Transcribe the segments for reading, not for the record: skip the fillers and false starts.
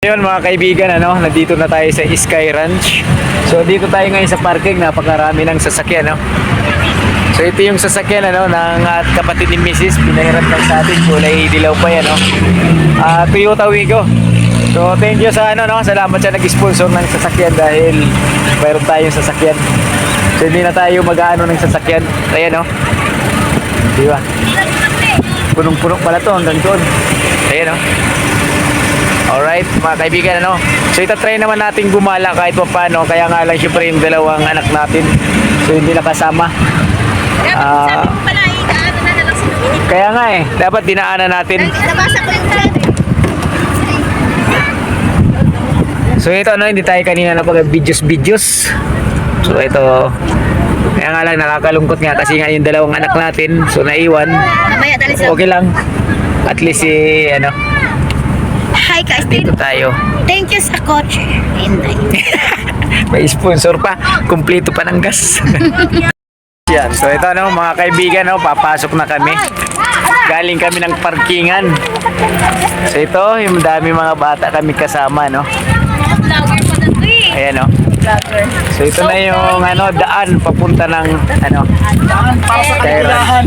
Ayun mga kaibigan, nandito na tayo sa Sky Ranch. So dito tayo ngayon sa parking, napakarami ng sasakyan, So ito yung sasakyan ng kapatid ni Mrs. Pinahiram lang sa atin, kulay dilaw pa yan, Toyota Wigo. So thank you sa salamat sa nag-sponsor ng sasakyan dahil mayroon tayong sasakyan. So hindi na tayo mag-aano ng sasakyan. Ayan, di ba? Punong-puno pala to hanggang doon. Ayan, Alright, mga kaibigan, So itatry naman natin gumala kahit pa paano. Kaya nga lang syempre yung dalawang anak natin, so hindi nakasama. Kaya nga dapat dinaanan natin. Nabasa ko yung thread. So ito hindi tayo kanina napag-videos. So ito, kaya nga lang nakakalungkot nga kasi nga yung dalawang anak natin, so naiwan. Mamaya dali sa... Okay lang. At least Hi guys, dito tayo. thank you sa coach. Inday. May sponsor pa, kumpleto pa ng gas. Yan. So ito mga kaibigan, papasok na kami. Galing kami ng parkingan. So ito, yung dami mga bata kami kasama, Vlogger pa na to eh. Ayan, Vlogger. So ito na yung daan papunta ng Daan para sa kanilahan.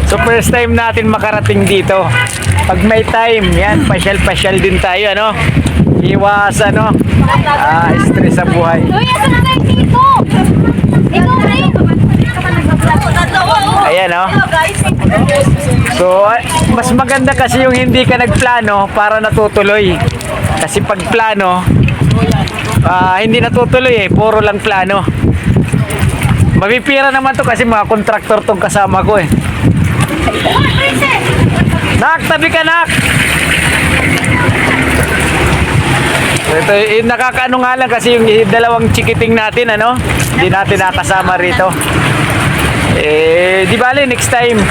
So first time natin makarating dito. Pag may time, yan, pasyal-pasyal din tayo, Iwas, stress sa buhay. Uy, asa na tayo dito? Ikaw rin. Ayan, So, mas maganda kasi yung hindi ka nagplano para natutuloy. Kasi pag plano, hindi natutuloy puro lang plano. Mapipira naman to kasi mga kontraktor tong kasama ko Nak, tabi ka, nak! Ito, nakakaano nga lang kasi yung dalawang chikiting natin, hindi natin nakasama rito. Di bale, next time.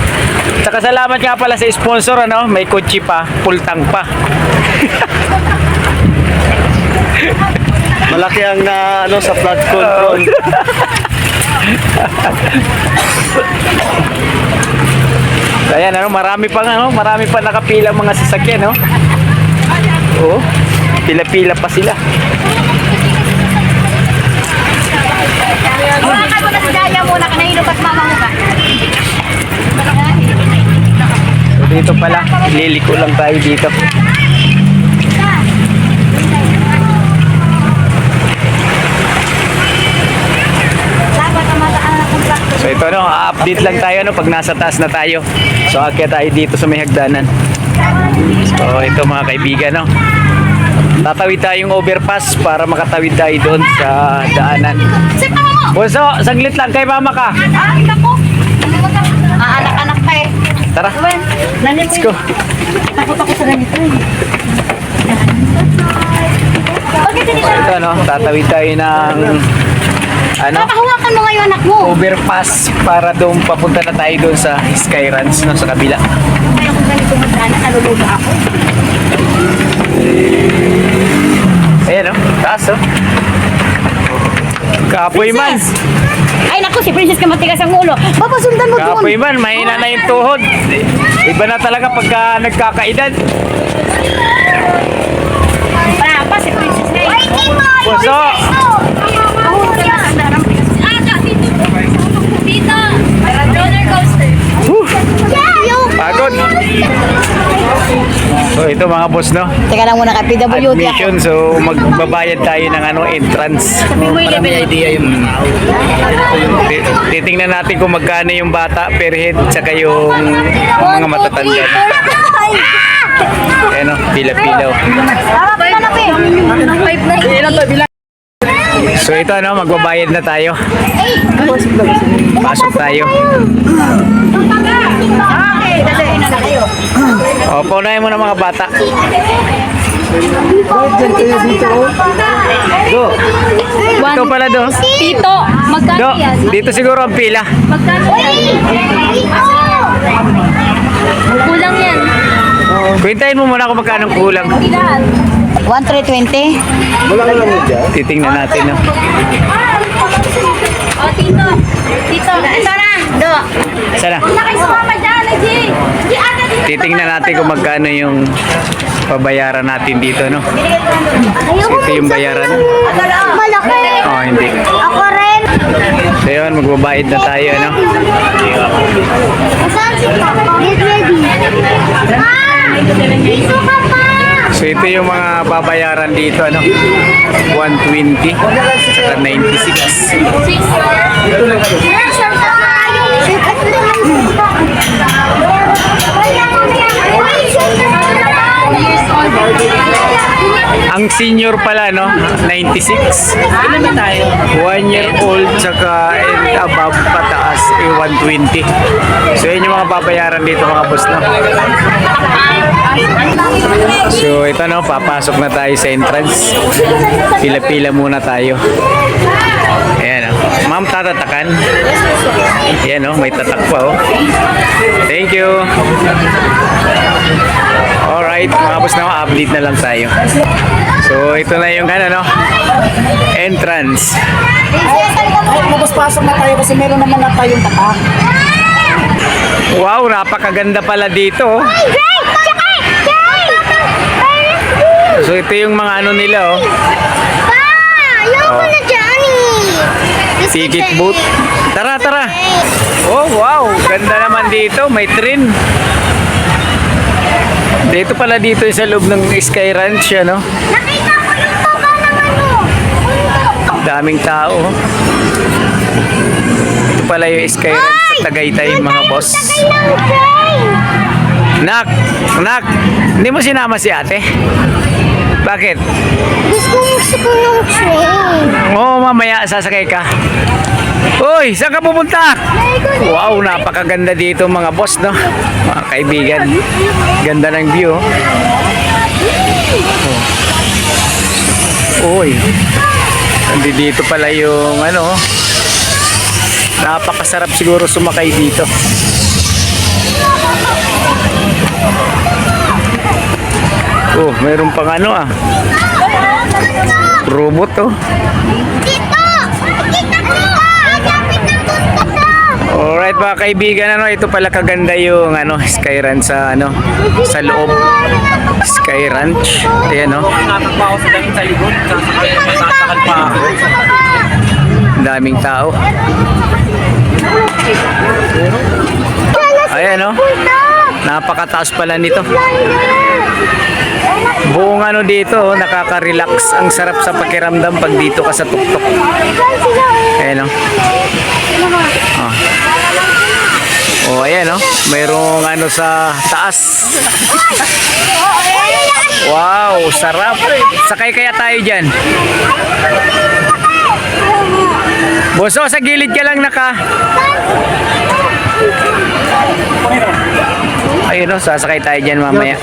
Saka salamat nga pala sa sponsor, may kotse pa, full tank pa. Malaki ang sa flood control. Ayan, marami pa nakapila mga sasakyan, Oo, pila-pila pa sila. Wala ka muna si Daya muna, kanahilog at mama mo ka. So, dito pala, liliko lang tayo dito. So ito update lang tayo pag nasa taas na tayo. So akyat tayo dito sa may hagdanan. So ito mga kaibigan, tatawid tayong overpass para makatawid tayo doon sa daanan. Bunso, saglit lang kay mama ka. Anak-anak pa Tara, let's go. Takot ako sa ganito Bakit hindi So ito tatawid tayo ng Papahawakan mo ngayon anak mo. overpass para doon papunta na tayo doon sa Sky Ranch sa kabila. Kaya kung ganito magdana, naluluga ako. Ayan taas Kapoy man. Ay naku, si Princess ka matigas ang ulo. Papasundan mo doon. Kapoy man, mahina na yung tuhod. Iba na talaga pagka nagkakaedad. Pa, si Princess na eh. Puso! Dito! Roller coaster. Pagod! So ito mga boss Teka lang muna ka, PWD ako. admission, so magbabayad tayo ng entrance. Para may idea yung Titingnan natin kung magkano yung bata per head tsaka yung mga matatanda. Ayan pila-pilaw. So ito magbabayad na tayo. Pasok tayo. Okay, dali na kayo. O, paunahin mo na mga bata. Do. Ito pala do. Tito, magkano Do, yan? dito siguro ang pila. Magkano yan? Kulang yan. Kwentahin mo muna kung magkano kulang. 1,320. Titingnan natin. O, Tito. Tito, ito na. Do. Sana. Wala kayo sumama dyan. Titingnan natin kung magkano yung pabayaran natin dito, no? Ayoko Ito yung bayaran. Malaki. Oh, hindi. Ako rin. So yun, magbabayad na tayo, no? Saan si Papa? Get ready. Dito ka pa. So ito yung mga babayaran dito, ano? 120 saka 96. Ang senior pala, no? 96. Ilan ba tayo? 1 year old tsaka and above pataas, 120. So yun yung mga babayaran dito, mga boss, no? So ito, no? Papasok na tayo sa entrance. Pila-pila muna tayo. Ayan, no? Ma'am, tatatakan? Ayan, no? May tatak pa, oh. Thank you. Alright, mga boss, no? Update na lang tayo. So ito na yung ano, no? Entrance. Tapos pasok na tayo kasi meron naman na tayong tatak. Wow, napakaganda pala dito, oh. So ito yung mga ano nila, oh. Ayoko na dyan eh. Ticket booth. Tara, tara. Oh, wow. Ganda naman dito. May train. Dito pala dito sa loob ng Sky Ranch, ano? Nakita ko yung toka ng ano. Daming tao. Oh. Ito pala yung Sky Ranch sa Tagaytay, mga boss. Nak! Nak! Hindi mo sinama si ate? Bakit? Gusto ko yung train. Oo, mamaya sasakay ka. Uy, saan ka pupunta? Wow, napakaganda dito, mga boss, no? Mga kaibigan. Ganda ng view. Oh. Uy. Dito pala yung ano. Napakasarap siguro sumakay dito. Oh, mayroon pang ano, ah. Robot, oh. Dito! Kita ko! Agapit ng gusto ko! Alright, mga kaibigan, ano, ito pala kaganda yung ano, Sky Ranch sa ano, sa loob. Sky Ranch. Ayan, no. Ang daming tao. Ayan, no. Napakataas pala nito. Buong ano dito, oh, nakaka-relax. Ang sarap sa pakiramdam pag dito ka sa tuktok. Ayan, no. Oh. Oh, ayan, no. Mayroong ano sa taas. Wow, sarap. Sakay kaya tayo dyan. Boso, sa gilid ka lang naka. Ayun, no, sasakay tayo dyan mamaya.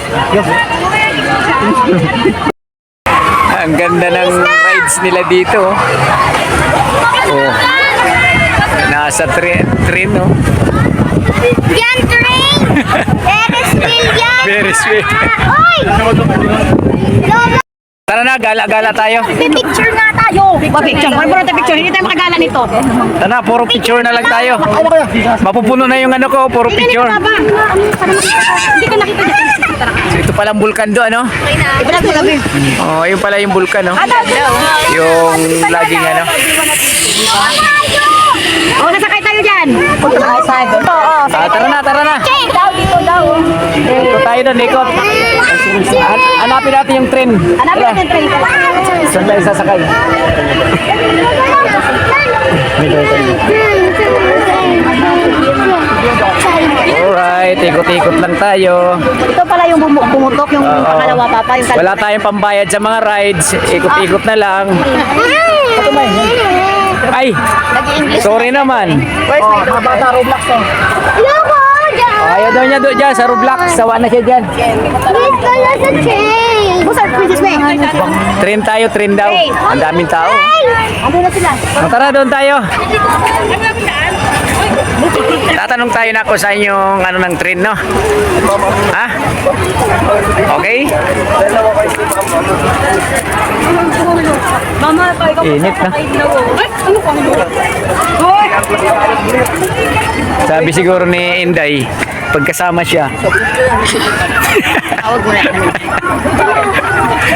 Ang ganda ng rides nila dito. Oh. Nasa train, no? Yan, train! Ferris wheel yan! Very sweet. Oy! Lolo! Tara na, gala-gala tayo. Picture nga tayo! Picture. Wala mo natin picture. Hindi tayo makagala nito. Tara, puro picture na lang tayo. Mapupuno na yung ano ko, puro picture. Hindi ka nakita dyan. So, ito palang bulkan do, ano? Ibalag mo gabi. Oh, yun pala yung bulkan, no? Yung laging ano. Oo, nasakay tayo dyan. Oo. Tara na, tara na. Dito daw. Ito tayo doon, ikot. Hanapin natin yung train. Hanapin Tara. natin train. Saan tayo sasakay? Alright, ikot-ikot lang tayo. Ito pala yung bumutok, yung Oo. pangalawa papa. Yung Wala tayong pambayad sa mga rides. Ikot-ikot na lang. Ay, sorry naman. Bata Roblox to. Loko! Dyan! Ayaw daw niya doon dyan sa Roblox. Sawa na siya dyan. Dito na sa train! Busa, Princess May. Train tayo, train daw. Ang daming tao. Ano na sila? Tara, doon tayo. Tatanong tayo na kung saan yung ano ng train, no? Ha? Okay? Mama, pa ikaw. Init na. Ay, ano ka? Sabi siguro ni Inday, pagkasama siya. Tawag mo na.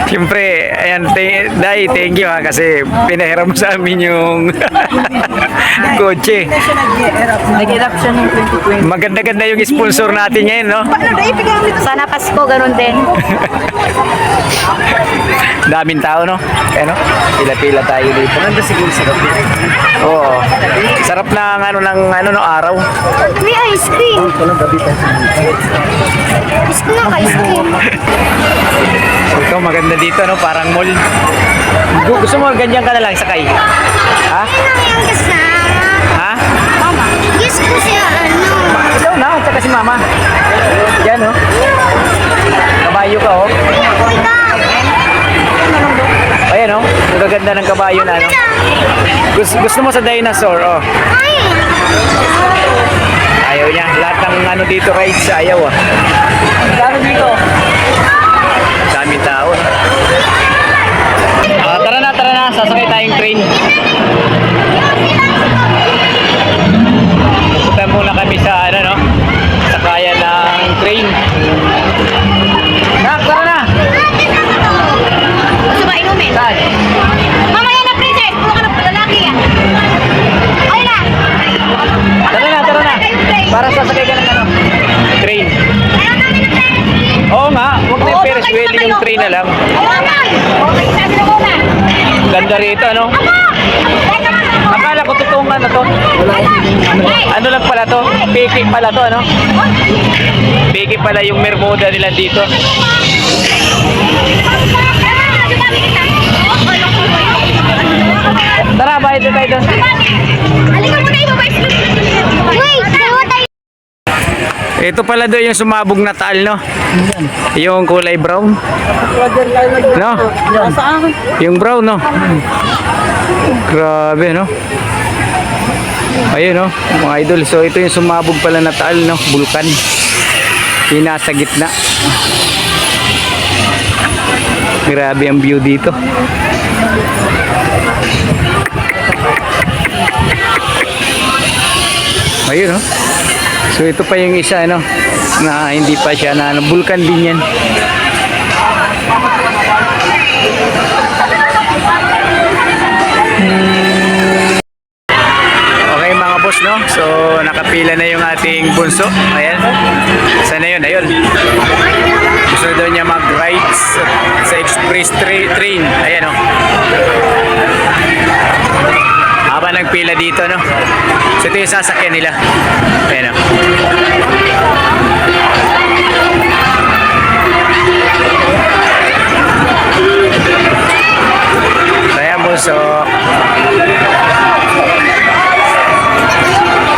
Siyempre, ayan, Day, thank you ha, kasi pinahiram mo sa amin yung kotse. Nag-erap siya ng 2020. Maganda-ganda yung sponsor natin ngayon, no? Sana Pasko, ganun din. Daming tao, no? Ano? Pila-pila tayo dito. Maganda siguro sa gabi. Oo. Sarap ng ano no araw. May ice cream. Gusto ng ice cream. Ito maganda dito, no? Parang mall. Gusto mo ganyan ka na lang sakay? Ha? Ano yung kasama? Ha? Mama. Yes ko siya, ano. Ikaw na, at saka si mama. Yan, no? Kabayo ka, oh. Ayan, no? Ang gaganda ng kabayo na, no? Gusto mo sa dinosaur, oh. Ay. Ayaw niya. Lahat ng ano dito rides, ayaw, ah. Lalo dito. Daming tao, no? Tara na. Sasakay tayong train. Pupunta muna kami sa, ano, no? Sakayan ng train. Tara na! Gusto ba inumin? Saan? Mamaya na, princess. Puro ka na lalaki yan. Ay na. Tara na. Para sasakay ka ng ano? Train. Ayaw namin ng Ferris wheel. Oo nga, huwag na yung Oo, Ferris doon wheel, tayo yung sa train na lang. Ayaw na. Okay, sabi na muna. Ganda rito, ano? Akala ko totoong ano to. Ano lang pala to? Piki pala to, ano? Piki pala yung Bermuda nila dito. Tara, bayad na tayo doon. Halika muna, ibabay. Wait, dalawa tayo. Ito pala doon yung sumabog na taal, no? Yung kulay brown. No? Yung brown, no? Grabe, no? Ayun, no? Mga idol. So, ito yung sumabog pala na taal, no? Bulkan. Yung nasa gitna. Grabe ang view dito. Ayun, no? So ito pa yung isa, ano, na hindi pa siya na bulkan din yan. Okay mga boss, no? So nakapila na yung ating bunso. Ayan. Sana yun? Ayun. Gusto daw niya mag-ride sa express train. Ayan, no? Habang nagpila dito, no? So ito yung sasakyan nila. Ayan, no? So ayan, buso.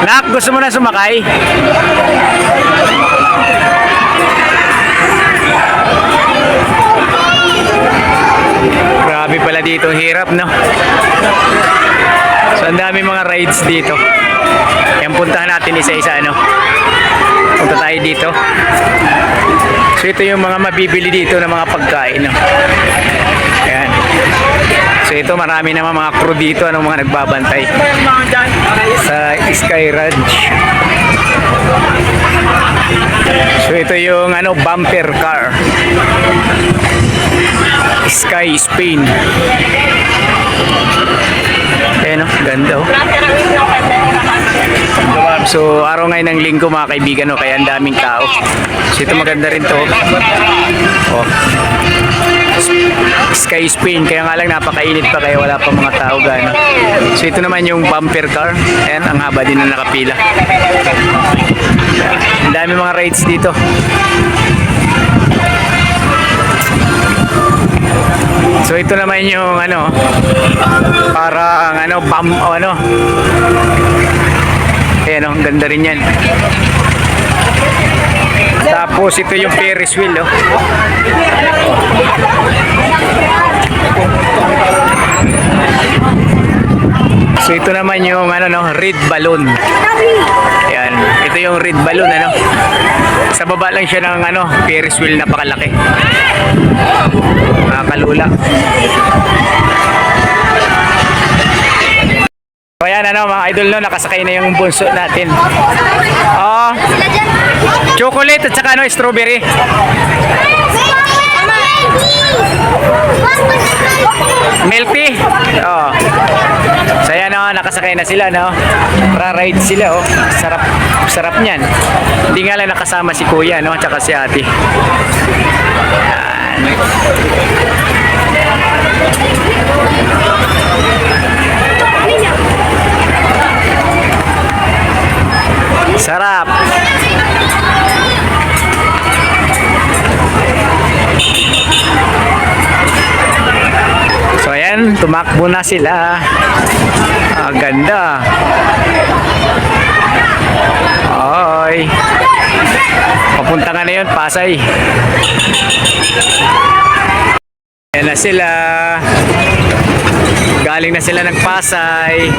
Nak, gusto mo na sumakay? Grabe pala dito, hirap, no? So, ang dami mga rides dito. Yan, puntahan natin isa-isa, ano? Punta tayo dito. So, ito yung mga mabibili dito ng mga pagkain, no? Ayan. So, ito marami naman mga crew dito, ano, mga nagbabantay sa Sky Ranch. So, ito yung, ano, bumper car. Sky Spain. Ayan, oh, ganda, oh. So, araw ngayon ng linggo mga kaibigan, no, kaya ang daming tao. So, ito maganda rin to. Oh. Sky Spain, kaya nga lang napakainit pa kaya wala pa mga tao gano. So, ito naman yung bumper car. Ayan, ang haba din na nakapila. Ang dami mga rides dito. So ito naman yung ano, parang ano, ano. Ayan, ang ganda rin yan. Tapos ito yung Ferris wheel, oh. So ito naman yung ano, no, red balloon. Ayan, ito yung red balloon, ano. Sa baba lang siya ng ano, Ferris wheel, napakalaki. Nakakalula. So ayan, ano, mga idol, no, nakasakay na yung bunso natin. Oh, Sila dyan. Chocolate at saka ano, strawberry. Milk tea. Oh. So yan oh, nakasakay na sila no. Ra-ride sila oh. Sarap sarap niyan. Hindi nga lang nakasama si Kuya no, at saka si Ate. Yan. Sarap. So ayan, tumakbo na sila. Ah, ganda. Oy. Papunta nga na yun, Pasay. Ayan na sila. Galing na sila ng Pasay.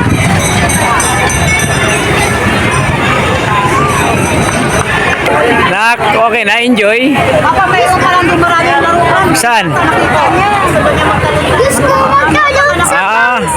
Nak, okay na, enjoy. Papa, mayroon pa lang din maraming laruan. Saan? Nakita niya. Sabi niya magtalong